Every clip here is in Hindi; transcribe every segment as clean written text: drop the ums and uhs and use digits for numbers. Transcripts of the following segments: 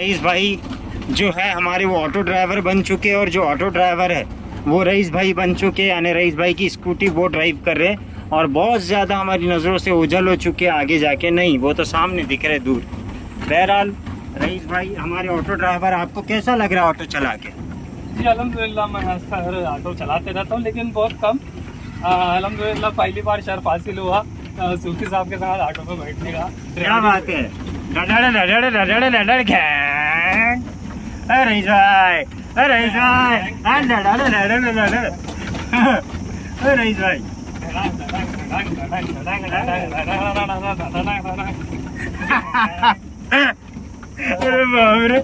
रईस भाई जो है हमारे वो ऑटो ड्राइवर बन चुके हैं, और जो ऑटो ड्राइवर है वो रईस भाई बन चुके हैं, यानी रईस भाई की स्कूटी वो ड्राइव कर रहे हैं और बहुत ज़्यादा हमारी नज़रों से ओझल हो चुके हैं। आगे जाके नहीं, वो तो सामने दिख रहे दूर। बहरहाल रईस भाई हमारे ऑटो ड्राइवर, आपको कैसा लग रहा है ऑटो चला के? जी अल्हम्दुलिल्लाह, मैं हर ऑटो चलाते रहता हूँ लेकिन बहुत कम। अल्हम्दुलिल्लाह पहली बार शर्फ हासिल हुआ सूफी साहब के साथ ऑटो पे बैठने का। क्या बात है। रईस भाई, रईस भाई, रईस भाई अरे बाप रे,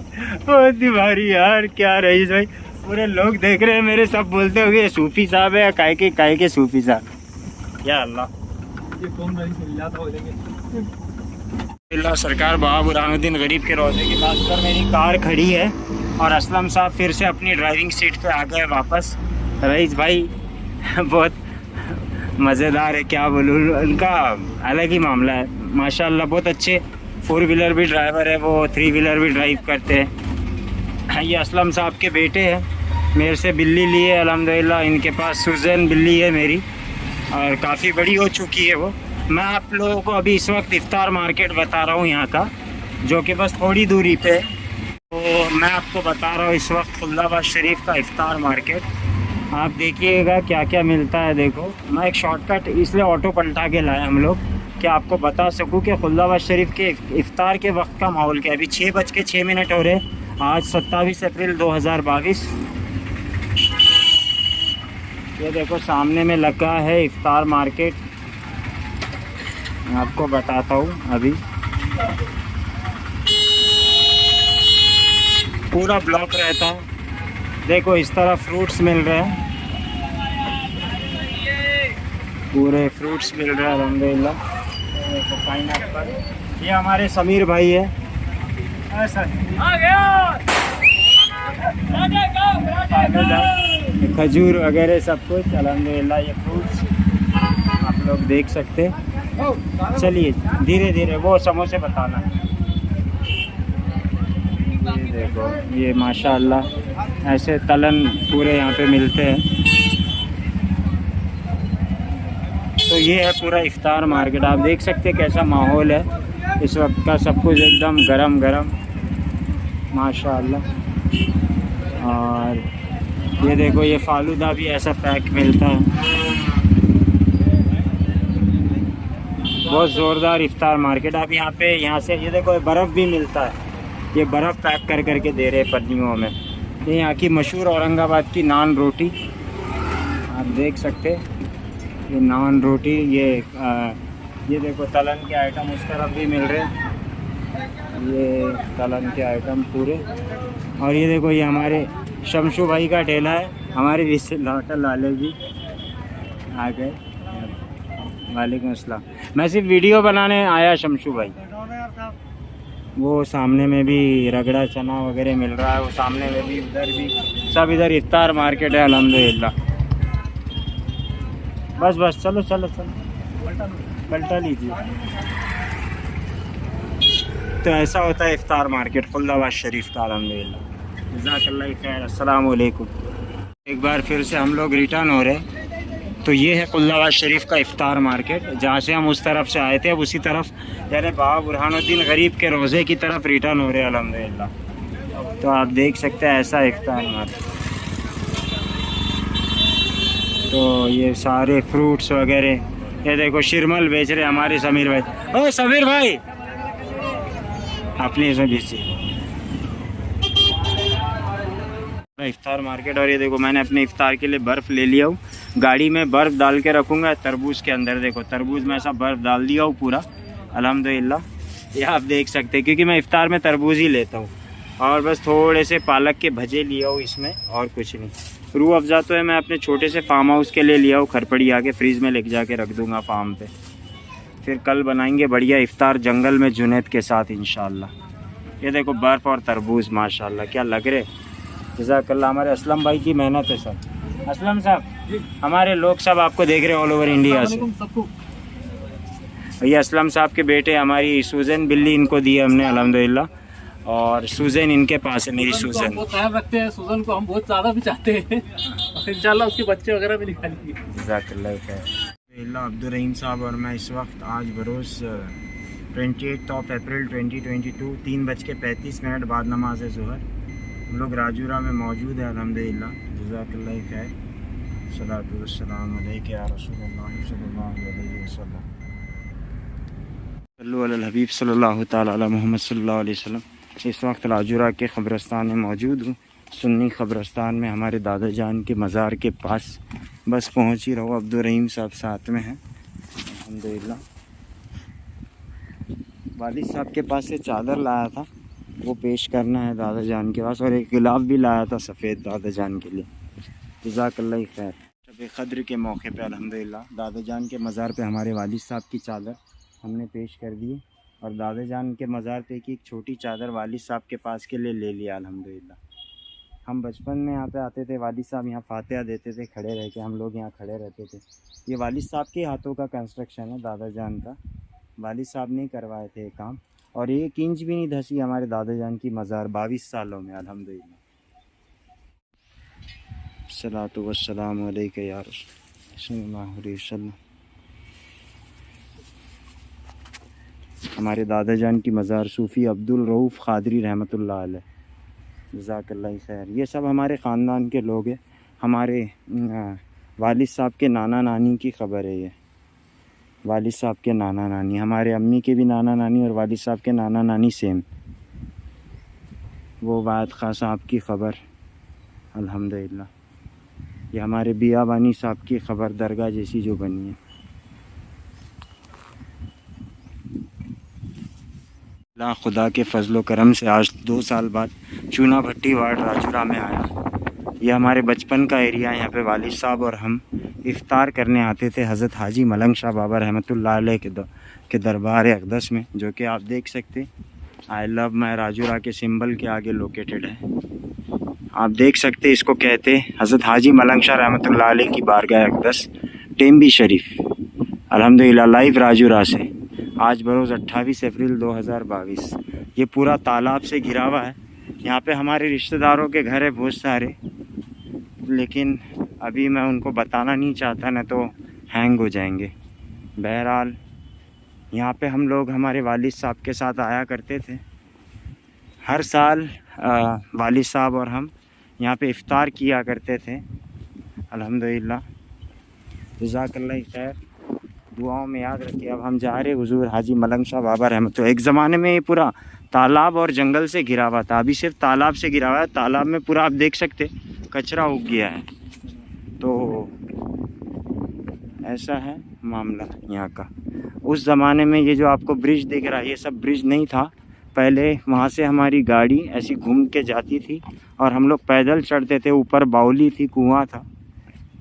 बहुत ही भारी यार। क्या रईस भाई, पूरे लोग देख रहे हैं मेरे, सब बोलते होंगे सूफी साहब है या काय के सूफी साहब। या अल्लाह, ये कौन रईस मिल जाता अल्लाह सरकार बाबा बुरहानुद्दीन गरीब के रोज़े के पास पर मेरी कार खड़ी है और असलम साहब फिर से अपनी ड्राइविंग सीट पे आ गए वापस। रईस भाई बहुत मज़ेदार है, क्या बोलूँ, उनका अलग ही मामला है माशाल्लाह। बहुत अच्छे 4 व्हीलर भी ड्राइवर है, वो 3 व्हीलर भी ड्राइव करते हैं। ये असलम साहब के बेटे हैं, मेरे से बिल्ली ली है अल्हम्दुलिल्लाह। इनके पास सुजैन बिल्ली है मेरी, और काफ़ी बड़ी हो चुकी है वो। मैं आप लोगों को अभी इस वक्त इफ्तार मार्केट बता रहा हूँ यहाँ का, जो कि बस थोड़ी दूरी पे है। तो मैं आपको बता रहा हूँ इस वक्त खुल्दाबाद शरीफ का इफ्तार मार्केट। आप देखिएगा क्या क्या मिलता है। देखो, मैं एक शॉर्टकट इसलिए ऑटो पलटा के लाया हम लोग कि आपको बता सकूँ कि खुल्दाबाद शरीफ के इफ्तार के वक्त का माहौल क्या है। अभी 6:06 हो रहे, आज 27 अप्रैल 2022। ये देखो सामने में लगा है इफ्तार मार्केट, मैं आपको बताता हूँ। अभी पूरा ब्लॉक रहता है। देखो इस तरह फ्रूट्स मिल रहे हैं, पूरे फ्रूट्स मिल रहे हैं अल्हम्दुलिल्लाह। देखो पाइनएप्पल, ये हमारे समीर भाई है। खजूर वगैरह सब कुछ अल्हम्दुलिल्लाह, ये फ्रूट्स आप लोग देख सकते हैं। चलिए धीरे धीरे वो समोसे बताना। ये देखो, ये माशाअल्लाह ऐसे तलन पूरे यहाँ पे मिलते हैं। तो ये है पूरा इफ्तार मार्केट, आप देख सकते हैं कैसा माहौल है इस वक्त का। सब कुछ एकदम गरम गरम माशाअल्लाह। और ये देखो, ये फालूदा भी ऐसा पैक मिलता है। बहुत ज़ोरदार इफ्तार मार्केट। आप यहाँ से ये देखो, बर्फ़ भी मिलता है। ये बर्फ़ पैक कर करके दे रहे पन्नियों में। ये यहाँ की मशहूर औरंगाबाद की नान रोटी आप देख सकते हैं। ये नान रोटी, ये देखो तलन के आइटम उस तरफ भी मिल रहे हैं। ये तलन के आइटम पूरे। और ये देखो, ये हमारे शमशू भाई का ठेला है। हमारे रिश्तेदार वाले भी आ गए। वालेकुम अस्सलाम। मैं सिर्फ वीडियो बनाने आया शमशू भाई। वो सामने में भी रगड़ा चना वगैरह मिल रहा है, वो सामने में भी, उधर भी, सब इधर इफ्तार मार्केट है अल्हम्दुलिल्लाह। बस चलो चलो चलो पलटा लीजिए। तो ऐसा होता है इफ्तार मार्केट खुल्दाबाद शरीफ का अल्हम्दुलिल्लाह। जज़ाकल्लाह खैर। अस्सलाम वालेकुम। एक बार फिर से हम लोग रिटर्न हो रहे। तो ये है खुल्दाबाद शरीफ का इफ्तार मार्केट, जहाँ से हम उस तरफ से आए थे, अब उसी तरफ यानी बाबा बुरहानुद्दीन गरीब के रोज़े की तरफ रिटर्न हो रहे हैं अल्हम्दुलिल्लाह। तो आप देख सकते हैं ऐसा इफ्तार मार्केट। तो ये सारे फ्रूट्स वगैरह, ये देखो शिरमल बेच रहे हमारे समीर भाई। ओ समीर भाई, अपनी इसमें बेची इफ्तार मार्केट। और ये देखो, मैंने अपने इफ्तार के लिए बर्फ़ ले लिया हूँ। गाड़ी में बर्फ़ डाल के रखूँगा तरबूज के अंदर। देखो तरबूज में ऐसा बर्फ़ डाल दिया हूँ पूरा अल्हम्दुलिल्लाह। ये आप देख सकते हैं, क्योंकि मैं इफ्तार में तरबूज ही लेता हूँ। और बस थोड़े से पालक के भजे लिया हूँ इसमें, और कुछ नहीं। रूह अफ़ज़ा तो है मैं अपने छोटे से फार्म हाउस के लिए लिया हूँ, खरपड़ी आके फ्रीज़ में लेके जाके रख दूँगा फार्म पे। फिर कल बनाएंगे बढ़िया इफ्तार जंगल में जुनैद के साथ इंशाल्लाह। ये देखो बर्फ़ और तरबूज माशाल्लाह क्या लग रहे। जज़ाकल्लाह। हमारे असलम भाई की मेहनत है सर। असलम साहब, हमारे लोग सब आपको देख रहे हैं ऑल ओवर इंडिया से। ये असलम साहब के बेटे, हमारी सुजैन बिल्ली इनको दी है हमने अल्हम्दुलिल्लाह। और सूजन इनके पास है, मेरी सूजन को हम सूजन। बहुत ख्याल रखते हैं, सूजन को हम बहुत ज़्यादा भी चाहते हैं और इंशाल्लाह उसके बच्चे वगैरह भी निकालेंगे। जज़ाकल्लाह खैर। अब्दुर्रहीम साहब और मैं इस वक्त आज बरोज़ 28 अप्रैल 2022 3:35 बाद नमाज ज़ुहर हम लोग राजूरा में मौजूद है अल्हम्दुलिल्लाह। जज़ाकल्लाह खैर। सलातु वस्सलाम अलैका या रसूलल्लाह सल्लल्लाहु अलैहि वसल्लम। सल्लु अलल हबीब सल्लल्लाहु तआला अला मुहम्मद सल्लल्लाहु अलैहि वसल्लम। इस वक्त राजूरा के क़ब्रिस्तान में मौजूद हूँ, सुन्नी क़ब्रिस्तान में, हमारे दादा जान के मज़ार के पास। बस पहुँच ही रहो, अब्दुर्रहीम साहब साथ में हैं अल्हम्दुलिल्लाह। वालिद साहब के पास से चादर लाया था, वो पेश करना है दादा जान के पास, और एक गिलाफ भी लाया था सफ़ेद दादा जान के लिए। जज़ाकल्लाह खैर। शब क़द्र के मौके पे अल्हम्दुलिल्लाह दादा जान के मज़ार पे हमारे वालिद साहब की चादर हमने पेश कर दी, और दादा जान के मज़ार पे की एक छोटी चादर वालिद साहब के पास के लिए ले लिया अल्हम्दुलिल्लाह। हम बचपन में यहाँ पे आते थे, वालिद साहब यहाँ फातिहा देते थे खड़े रह के, हम लोग यहाँ खड़े रहते थे। ये वालिद साहब के हाथों का कंस्ट्रक्शन है दादा जान का, वालिद साहब ने करवाए थे ये काम, और एक इंच भी नहीं धसी हमारे दादा जान की मज़ार 22 सालों में अल्हम्दुलिल्लाह। सलातु वस्सलामु अलैका या रसूल सल्लल्लाहु अलैहि वसल्लम। हमारे दादा जान की मज़ार सूफ़ी अब्दुल रऊफ़ क़ादरी रहमतुल्लाह अलैह। जज़ाकल्लाह खैर। ये सब हमारे ख़ानदान के लोग हैं। हमारे वालिद साहब के नाना नानी की ख़बर है ये, वालिद साहब के नाना नानी, हमारे अम्मी के भी नाना नानी और वालिद साहब के नाना नानी सेम। वो वाद खां साहब की ख़बर अल्हम्दुलिल्लाह। ये हमारे बियाबानी साहब की ख़बर दरगाह जैसी जो बनी है। अल्लाह खुदा के फजलो करम से आज 2 साल बाद चूना भट्टी वार्ड राजूरा में आया। ये हमारे बचपन का एरिया है। यहाँ पे वालिद साहब और हम इफ्तार करने आते थे हज़रत हाजी मलंग शाह बाबा रहमतुल्लाह अलैह के दरबार अक़दस में, जो कि आप देख सकते आई लव माई राजूरा के सिंबल के आगे लोकेटेड है। आप देख सकते इसको कहते हज़रत हाजी मलंग शाह रहमतुल्लाह अलैह की बारगाह अक़दस टेम्बी शरीफ अल्हम्दुलिल्लाह। लाइव राजूरा से आज बरोज़ 28 अप्रैल 2022। ये पूरा तालाब से घिरा हुआ है। यहाँ पे हमारे रिश्तेदारों के घर है बहुत सारे, लेकिन अभी मैं उनको बताना नहीं चाहता, न तो हैंग हो जाएंगे। बहरहाल यहाँ पे हम लोग हमारे वालिद साहब के साथ आया करते थे हर साल। वालिद साहब और हम यहाँ पे इफ्तार किया करते थे अल्हम्दुलिल्लाह। जज़ाकल्लाह खैर। दुआओं में याद रखिए। अब हम जा रहे हुजूर हाजी मलंग शाह बाबा रहमतुल्लाह। एक ज़माने में ये पूरा तालाब और जंगल से घिरा हुआ था, अभी सिर्फ तालाब से घिरा हुआ है। तालाब में पूरा आप देख सकते कचरा उग गया है। तो ऐसा है मामला यहाँ का। उस ज़माने में ये जो आपको ब्रिज दिख रहा है, ये सब ब्रिज नहीं था। पहले वहाँ से हमारी गाड़ी ऐसी घूम के जाती थी और हम लोग पैदल चढ़ते थे। ऊपर बाउली थी, कुआं था,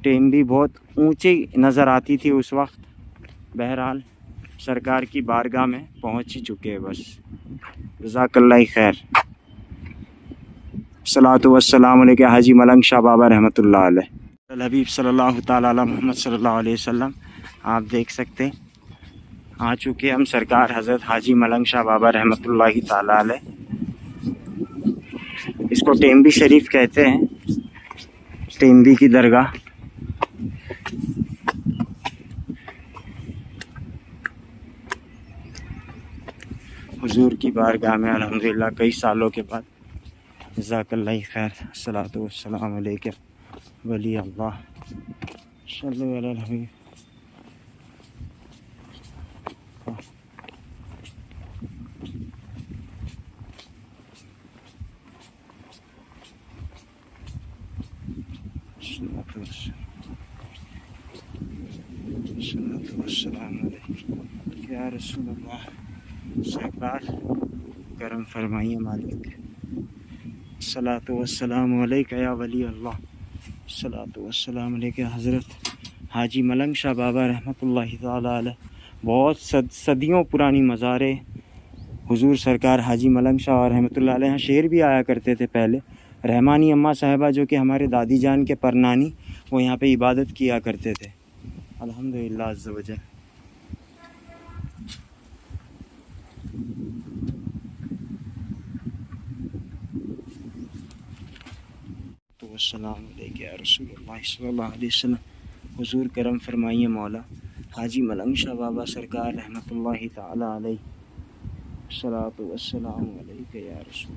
टेम्बी बहुत ऊंची नज़र आती थी उस वक्त। बहरहाल सरकार की बारगाह में पहुँच ही चुके हैं बस। जज़ाकल्लाह खैर। सलातु वस्सलाम अलैका हाजी मलंग शाह बाबा रहमतुल्लाह अलैह। हबीब सल्लल्लाहु ताला अला मुहम्मद सल्लल्लाहु अलैहि वसल्लम। आप देख सकते आ चुके हम सरकार हज़रत हाजी मलंग शाह बाबा रहमतुल्लाहि ताला अलैह। इसको टेम्बी शरीफ कहते हैं, टेम्बी की दरगाह। हुजूर की बारगाह में अल्हम्दुलिल्लाह कई सालों के बाद। जज़ाकल्लाह खैर। अस्सलातु वस्सलामु अलैका वली अल्लाह सल्लल्लाहु अलैहि वसल्लम। या रसूल अल्लाह। सरकार करम फरमाइए मालिक। सलातु वस्सलामु अलैका या वली अल्लाह। सलातु वस्सलामु अलैका हज़रत हाजी मलंग शाह बाबा रहमतुल्लाहि ताला अलैह। बहुत सदियों पुरानी मज़ार हुजूर सरकार हाजी मलंग शाह रहमतुल्लाह अलैह। यहाँ शेर भी आया करते थे पहले। रहमानी अम्मा साहिबा जो कि हमारे दादी जान के परनानी, वो यहाँ पे इबादत किया करते थे अल्हम्दुलिल्लाह अज़्ज़ वजल। वस्सलाम अलैका या रसूलुल्लाह सल्लल्लाहु अलैहि वसल्लम। हुजूर करम फरमाइए मौला हाजी मलंग शाह बाबा सरकार रहमतुल्लाहि ताला अलैहि सलातु वस्सलाम अलैका या रसूल।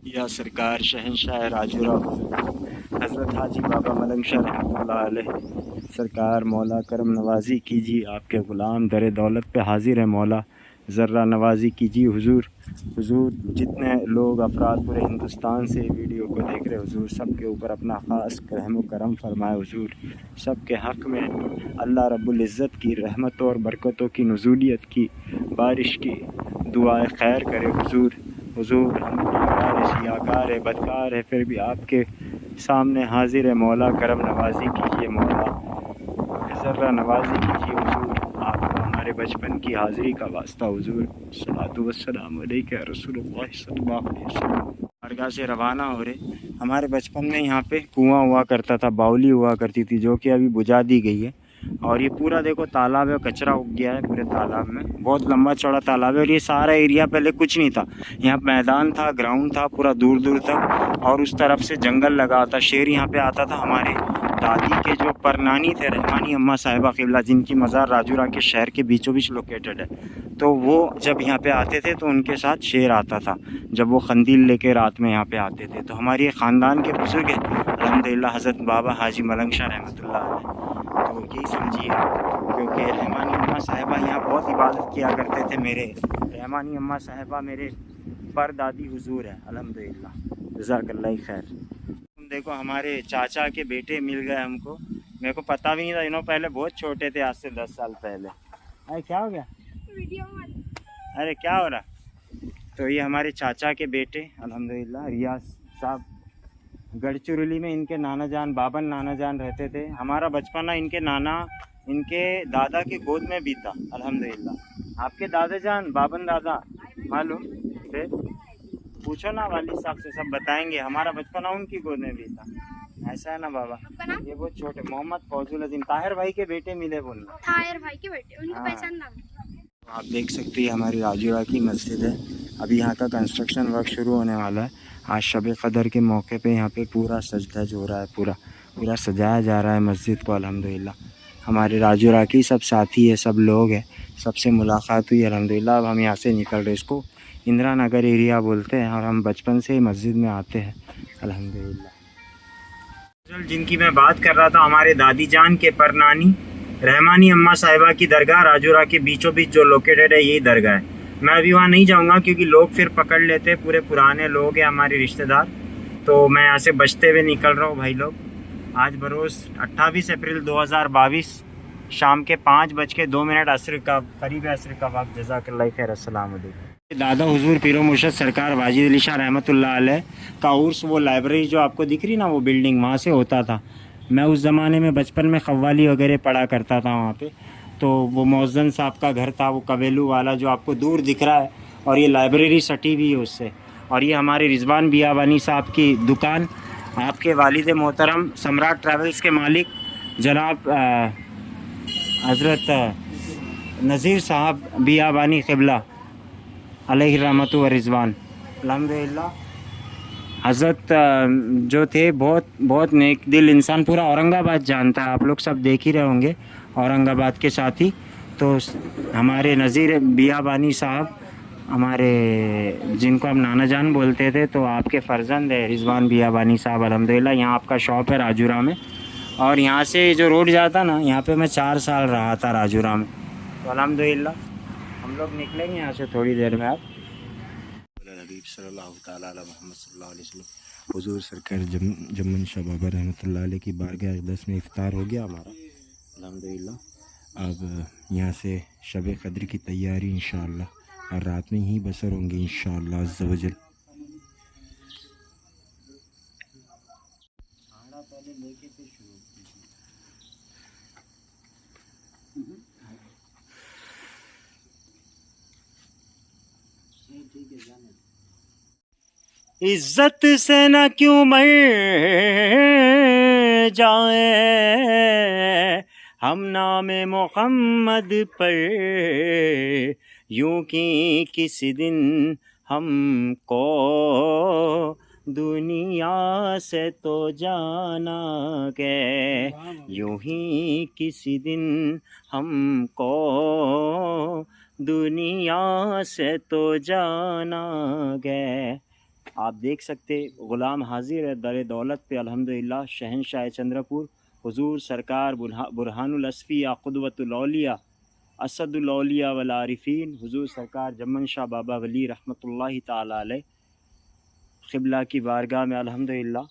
या सरकार शहनशाह राजुरा हज़रत हाजी बाबा मलंग शाह रहमतुल्लाह अलैह सरकार मौला करम नवाजी कीजिए, आपके ग़ुलाम दर दौलत पे हाजिर है मौला, ज़र्रा नवाजी कीजिए हुजूर। हुजूर जितने लोग अफराद पूरे हिंदुस्तान से वीडियो को देख रहे हुजूर, सब के ऊपर अपना ख़ास रहम करम फरमाए हुजूर। सब के हक़ में अल्लाह रब्बुल इज़्ज़त की रहमत और बरकतों की नुज़ूलियत की बारिश की दुआए खैर करे हुजूर। हुजूर हम गुनाहगार सियाकार है, बदकार है, फिर भी आपके सामने हाजिर है मौला, करम नवाजी कीजिए मौला, ज़र्रा नवाजी कीजिए हुजूर। आपको हमारे बचपन की हाज़िरी का वास्ता हुजूर। सलातु वस्सलाम अलैका रसूलुल्लाह सल्लल्लाहु अलैहि वसल्लम। दरगाह से रवाना हो रहे। हमारे बचपन में यहाँ पे कुआं हुआ करता था, बावली हुआ करती थी, जो कि अभी बुझा दी गई है। और ये पूरा देखो तालाब है, कचरा उग गया है पूरे तालाब में, बहुत लंबा चौड़ा तालाब है। और ये सारा एरिया पहले कुछ नहीं था, यहाँ मैदान था, ग्राउंड था पूरा दूर दूर तक, और उस तरफ से जंगल लगा था। शेर यहाँ पे आता था। हमारे दादी के जो परनानी थे रहमानी अम्मा साहिबा क़िबला, जिनकी मज़ार राजूरा के शहर के बीचों बीच लोकेटेड है, तो वो जब यहाँ पे आते थे तो उनके साथ शेर आता था जब वो खंदील लेके रात में यहाँ पे आते थे। तो हमारे ख़ानदान के बुज़ुर्ग हैं अल्हम्दुलिल्लाह हज़रत बाबा हाजी मलंग शाह रहमतुल्लाह अलैह। तो यही समझिए आप, क्योंकि रहमानी अम्मा साहिबा यहाँ बहुत इबादत किया करते थे। मेरे रहमानी अम्मा साहिबा मेरे परदादी हुजूर है अल्हम्दुलिल्लाह, जज़ाकल्लाह खैर। तुम देखो हमारे चाचा के बेटे मिल गए हमको, मेरे को पता भी नहीं था, इन्हों पहले बहुत छोटे थे, आज से 10 साल पहले। अरे क्या हो गया, अरे क्या हो रहा। तो ये हमारे चाचा के बेटे अल्हम्दुलिल्लाह रियाज साहब, गढ़चिरौली में इनके नाना जान बाबन नाना जान रहते थे। हमारा बचपना इनके नाना इनके दादा के गोद में बीता अल्हम्दुलिल्लाह। आपके दादा जान बाबन दादा मालूम थे, पूछो ना वालिद साहब से, सब बताएंगे। हमारा बचपना उनकी गोद में बीता, ऐसा है ना बाबा। ये बहुत छोटे मोहम्मद फौजुल अजीम ताहिर भाई के बेटे मिले, बोलना ताहिर भाई के बेटे, उनकी हाँ। पहचान नाम। आप देख सकते हैं हमारी राजूरा की मस्जिद है, अभी यहाँ का कंस्ट्रक्शन वर्क शुरू होने वाला है। आज शब क़दर के मौके पे यहाँ पे पूरा सजधज हो रहा है, पूरा सजाया जा रहा है मस्जिद को अल्हम्दुलिल्लाह। हमारे राजूरा की सब साथी है, सब लोग हैं, सबसे मुलाकात हुई अल्हम्दुलिल्लाह। अब हम यहाँ से निकल रहे, इसको इंदिरा नगर एरिया बोलते हैं, और हम बचपन से ही मस्जिद में आते हैं अल्हम्दुलिल्लाह। जिनकी मैं बात कर रहा था, हमारे दादी जान के परनानी रहमानी अम्मा साहिबा की दरगाह राजूरा के बीचों बीच जो लोकेटेड है, यही दरगाह है। मैं अभी वहाँ नहीं जाऊँगा क्योंकि लोग फिर पकड़ लेते, पूरे पुराने लोग हैं हमारे रिश्तेदार, तो मैं यहाँ से बचते हुए निकल रहा हूँ भाई लोग। आज बरोज़ 28 अप्रैल 2022 शाम के 5:02 असर का करीब असर का वक्त। जज़ाकल्लाह खैर, अस्सलाम वालेकुम। दादा हुजूर पीरो मुर्शद सरकार वाजिद अली शाह रहमतुल्लाह अलैह का उर्स, वो लाइब्रेरी जो आपको दिख रही ना, वो बिल्डिंग वहाँ से होता था। मैं उस ज़माने में बचपन में क़व्वाली वगैरह पढ़ा करता था वहाँ पे। तो वो मौज़न साहब का घर था, वो कवेलू वाला जो आपको दूर दिख रहा है, और ये लाइब्रेरी सटी हुई है उससे। और ये हमारे रिजवान बियाबानी साहब की दुकान, आपके वालिद मोहतरम सम्राट ट्रैवल्स के मालिक जनाब हज़रत नज़ीर साहब बियाबानी क़िबला अलैहि रहमत व रिज़वान अल्हम्दुलिल्लाह। हज़रत जो थे बहुत नेक दिल इंसान, पूरा औरंगाबाद जानता है, आप लोग सब देख ही रहे होंगे औरंगाबाद के साथ ही। तो हमारे नज़ीर बियाबानी साहब, हमारे जिनको हम नाना जान बोलते थे, तो आपके फ़र्जंद है रिज़वान बियाबानी साहब अल्हम्दुलिल्लाह। यहाँ आपका शॉप है राजूरा में, और यहाँ से जो रोड जाता ना, यहाँ पे मैं 4 साल रहा था राजूरा में। तो अल्हम्दुलिल्लाह हम लोग निकलेंगे यहाँ से थोड़ी देर में। आप हबीब सल्लल्लाहु तआला अला मुहम्मद सल्लल्लाहु अलैहि वसल्लम हुजूर सरकार जम्मन शाह बाबा रहमतुल्लाह अलैह की बारगाह अक़दस में इफ्तार हो गया हमारा अल्हम्दुलिल्लाह। अब यहाँ से शब क़द्र की तैयारी इंशाअल्लाह, और रात में ही बसर होंगे इंशाअल्लाह अज़्ज़ व जल। इज्जत से न क्यों मर जाए हम नाम मोहम्मद पर यूं कि किसी दिन हमको दुनिया से तो जाना के, यूं ही किसी दिन हमको दुनिया से तो जाना गए। आप देख सकते ग़ुलाम हाजिर है दर दौलत पे अल्हम्दुलिल्लाह शहनशाह चंद्रपुर हुजूर सरकार बुरहानुल असफ़ी या क़ुदवतुल औलिया असदुल औलिया वल आरिफीन हुजूर सरकार जमन शाह बाबा वली रहमतुल्लाहि ताला अलैह क़िबला की बारगाह में अल्हम्दुलिल्लाह।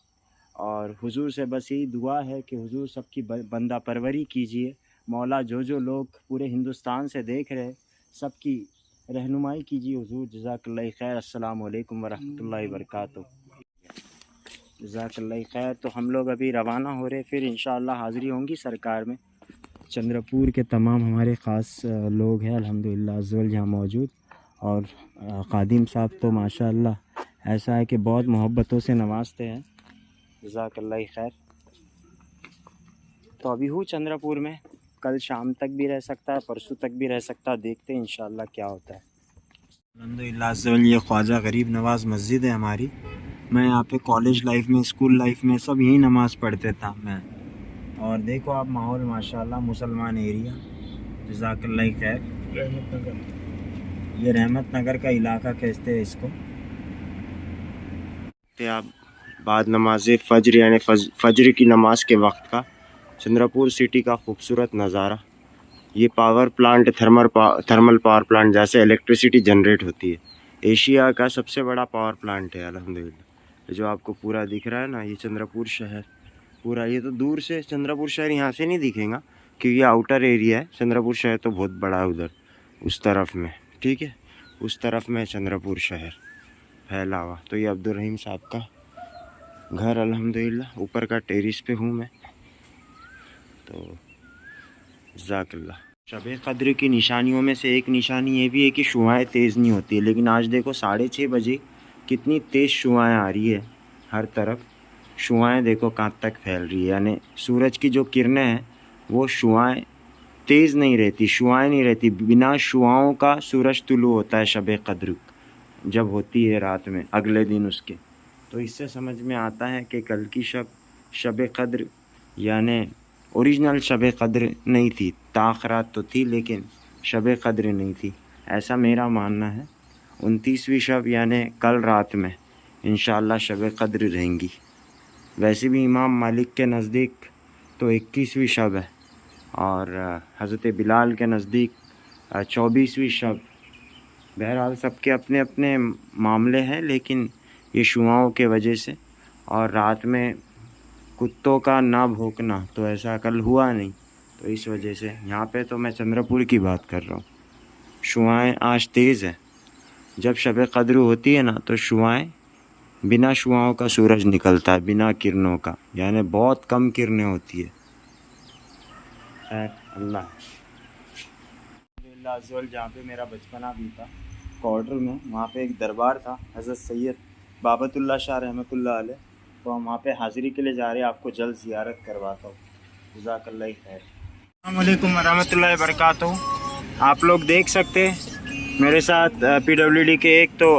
और हुजूर से बस यही दुआ है कि हुजूर सबकी बंदा परवरी कीजिए। मौला जो लोग पूरे हिंदुस्तान से देख रहे सबकी रहनुमाई कीजिए हुजूर। जज़ाकल्लाह खैर। अस्सलाम वालेकुम वरहमतुल्लाहि वबरकातुहू। जज़ाकल्लाह खैर। तो हम लोग अभी रवाना हो रहे, फिर इंशाअल्लाह हाज़िरी होंगी सरकार में। चंद्रपुर के तमाम हमारे ख़ास लोग हैं अल्हम्दुलिल्लाह अज़्ज़वल यहाँ मौजूद। और ख़ादिम साहब तो माशाअल्लाह ऐसा है कि बहुत मोहब्बतों से नवाजते हैं। जज़ाकल्लाह खैर। तो अभी हूँ चंद्रपुर में, कल शाम तक भी रह सकता है, परसों तक भी रह सकता है, देखते हैं इंशाअल्लाह क्या होता है। अल्हम्दुलिल्लाह अज़्ज़वल ये ख्वाजा गरीब नवाज़ मस्जिद है हमारी। मैं यहाँ पे कॉलेज लाइफ में, स्कूल लाइफ में सब यहीं नमाज़ पढ़ते था मैं। और देखो आप माहौल माशाअल्लाह मुसलमान एरिया। जज़ाकल्लाह खैर। ये रहमत नगर का इलाका कहते हैं इसको। आप बाद नमाज फ़ज्र यानी फ़ज्र की नमाज के वक्त का चंद्रपुर सिटी का खूबसूरत नज़ारा। ये power plant thermal power plant जैसे इलेक्ट्रिसिटी जनरेट होती है। एशिया का सबसे बड़ा पावर प्लांट है अल्हम्दुलिल्लाह। जो आपको पूरा दिख रहा है ना, ये चंद्रपुर शहर पूरा। ये तो दूर से चंद्रपुर शहर यहाँ से नहीं दिखेगा क्योंकि ये आउटर एरिया है। चंद्रपुर शहर तो बहुत बड़ा है उधर उस तरफ में, ठीक है, उस तरफ में चंद्रपुर शहर फैला हुआ। तो ये अब्दुल रहीम साहब का घर अल्हम्दुलिल्लाह, ऊपर का टेरिस पे हूँ मैं। तो जज़ाकल्लाह। शब क़द्र की निशानियों में से एक निशानी ये भी है कि शुआएँ तेज़ नहीं होती है, लेकिन आज देखो 6:30 बजे कितनी तेज़ शुआएँ आ रही है। हर तरफ शुआएँ देखो कहाँ तक फैल रही है। यानी सूरज की जो किरणें हैं वो शुआएँ तेज़ नहीं रहती, शुआएँ नहीं रहती। बिना शुआओं का सूरज तुलू होता है शब क़द्र जब होती है रात में अगले दिन उसके। तो इससे समझ में आता है कि कल की शब क़द्र यानी ओरिजिनल शब क़द्र नहीं थी। ताख़रात तो थी लेकिन शब क़द्र नहीं थी, ऐसा मेरा मानना है। 29वीं शब यानी कल रात में इंशाअल्लाह शब क़द्र रहेंगी। वैसे भी इमाम मालिक के नज़दीक तो 21वीं शब है और हज़रत बिलाल के नज़दीक 24वीं शब। बहरहाल सबके अपने अपने मामले हैं, लेकिन ये शुआओं के वजह से और रात में कुत्तों का ना भौंकना तो ऐसा कल हुआ नहीं, तो इस वजह से यहाँ पे तो मैं चंद्रपुर की बात कर रहा हूँ। शुआएँ आज तेज़ है। जब शब क़द्र होती है ना तो शुआएँ बिना शुआओं का सूरज निकलता है, बिना किरणों का, यानी बहुत कम किरणें होती है। अल्लाह जहाँ पे मेरा बचपना बीता क्वार्टर में, वहाँ पे एक दरबार था हज़रत सैयद बाबतुल्लाह शाह रहमतुल्लाह अलैह। तो हम वहाँ पे हाज़िरी के लिए जा रहे हैं, आपको जल्द ज़ियारत करवाता हूँ। जज़ाकल्लाह खैर। अस्सलाम वालेकुम वरहमतुल्लाहि वबरकातुहू। आप लोग देख सकते हैं मेरे साथ PWD के एक तो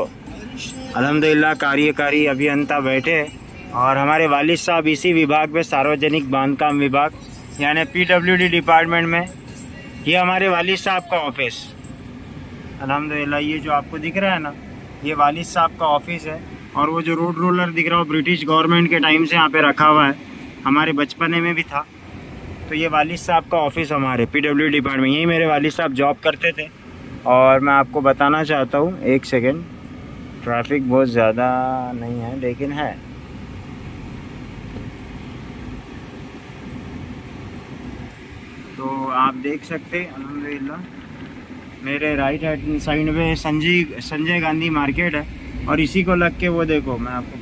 अल्हम्दुलिल्लाह कार्यकारी अभियंता बैठे हैं और हमारे वालिद साहब इसी विभाग में, सार्वजनिक बांधकाम विभाग यानी PWD डिपार्टमेंट में। ये हमारे वालिद साहब का ऑफिस अल्हम्दुलिल्लाह। ये जो आपको दिख रहा है ना, ये वालिद साहब का ऑफिस है। और वो जो रोड रोलर दिख रहा है ब्रिटिश गवर्नमेंट के टाइम से यहाँ पे रखा हुआ है, हमारे बचपने में भी था। तो ये वालिद साहब का ऑफिस हमारे PWD डिपार्टमेंट, यही मेरे वालिद साहब जॉब करते थे। और मैं आपको बताना चाहता हूँ, एक सेकेंड, ट्रैफिक बहुत ज़्यादा नहीं है लेकिन है। तो आप देख सकते अल्हम्दुलिल्लाह मेरे राइट हैंड साइड में संजय गांधी मार्केट है और इसी को लग के वो देखो मैं आपको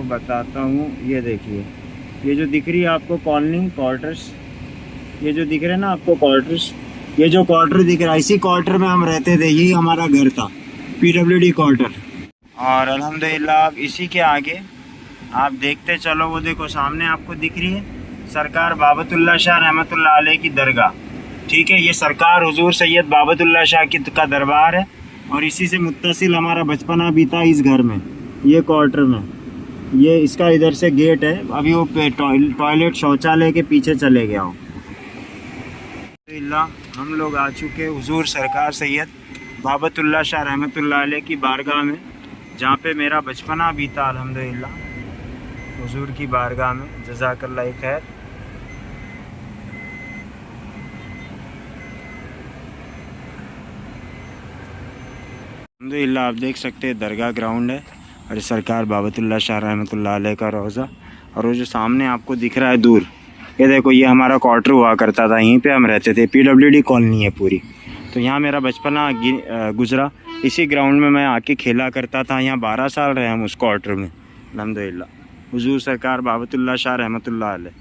बताता हूँ, ये देखिए, ये जो दिख रही है आपको कॉलोनी क्वार्टर्स, ये जो दिख रहे हैं ना आपको क्वार्टर्स, ये जो क्वार्टर दिख रहा है, इसी क्वार्टर में हम रहते थे। यही हमारा घर था, PWD क्वार्टर। और अल्हम्दुलिल्लाह अब इसी के आगे आप देखते चलो, वो देखो सामने आपको दिख रही है सरकार बाबतुल्ला शाह रहमतुल्लाह अलैह की दरगाह। ठीक है, ये सरकार हुजूर सैयद बाबतुल्ला शाह का दरबार है और इसी से मुत्तसिल हमारा बचपना बीता इस घर में, ये क्वार्टर में। ये इसका इधर से गेट है, अभी वो टॉयलेट शौचालय के पीछे चले गया हो। हम लोग आ चुके हुजूर सरकार सैयद बाबतुल्ला शाह रहमतुल्लाह अलैह की बारगाह में, जहाँ पे मेरा बचपना बीता अल्हम्दुलिल्लाह हुजूर की बारगाह में। जज़ाकल्लाह खैर। अल्हम्दुलिल्लाह आप देख सकते हैं दरगाह ग्राउंड है और सरकार बाबतुल्ला शाह रहमतुल्लाह अलैह का रोज़ा। और वो जो सामने आपको दिख रहा है दूर, ये देखो, ये हमारा क्वार्टर हुआ करता था, यहीं पे हम रहते थे। PWD कॉलोनी है पूरी। तो यहाँ मेरा बचपना गुजरा, इसी ग्राउंड में मैं आके खेला करता था। यहाँ 12 साल रहे हम उस क्वार्टर में अल्हम्दुलिल्लाह। हुजूर सरकार बाबतुल्ला शाह रहमतुल्लाह अलैह।